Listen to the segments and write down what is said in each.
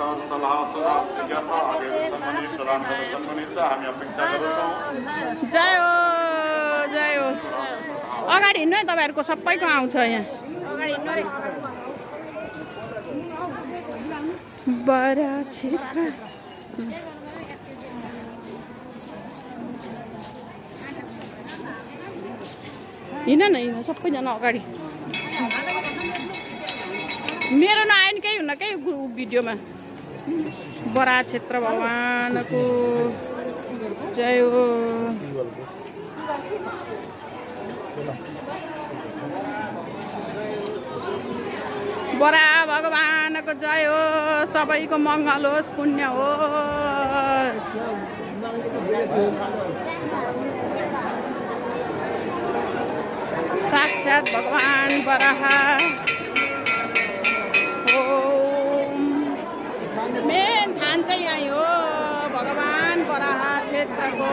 सल्लाह सुझाव जिज्ञासा आदिहरू सम्बन्धित प्रदान गर्न सक्नुहुनेछ हामी अपेक्षा गर्दछौँ। जय हो जय हो। अगाडि हिँड्नु है, तपाईँहरूको सबैको आउँछ यहाँ। बरा क्षेत्र हिँड न हिँड, सबैजना अगाडि। मेरो नआयो नि केही हुन केही भिडियोमा। बरा क्षेत्र भगवानको जय हो। बरा भगवानको जय हो। सबैको मङ्गल होस्, पुण्य होस्। साक्षात् भगवान बराह मेन थान चाहिँ यहीँ हो, भगवान बराह क्षेत्रको।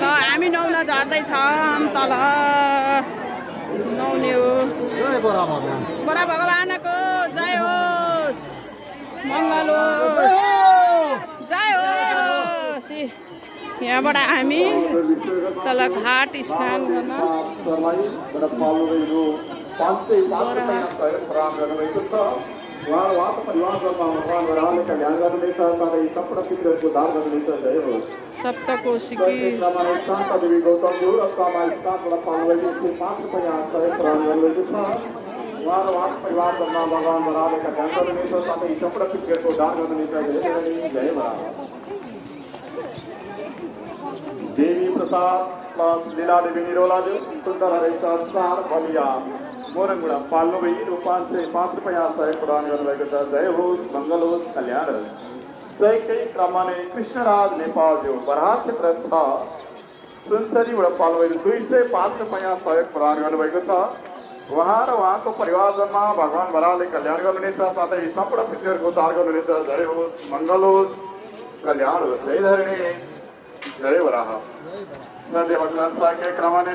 ल हामी नुहाउन झर्दैछौँ तल। नुहाउने हो। बरा भगवानको जय होस्, मङ्गल होस्, जय होस्। यहाँबाट हामी तल घाट स्नान गर्न सप्तकोशी देवी प्रसाद प्लस लीला देवी निरोलाजु सुन्दर हरेश चार बलिया मोरङबाट पाल्नुभई रु 505 रुपैयाँ सहयोग प्रदान गर्नुभएको छ। जय होस्, मङ्गल होस्, कल्याण होस्। सहयोगकै क्रममा नै कृष्णराज नेपालज्यू बराह क्षेत्र 6 सुनसरीबाट पाल्नुभई 205 रुपैयाँ सहयोग प्रदान गर्नुभएको छ। उहाँ र उहाँको परिवारजनमा भगवान बराहले कल्याण गर्नुहुनेछ, साथै सम्पूर्ण पितृहरूको उद्धार गर्नुहुनेछ। जय होस्, मङ्गल होस्, कल्याण होस्। जय धरणी, जय बराह। सदैव क्रममा नै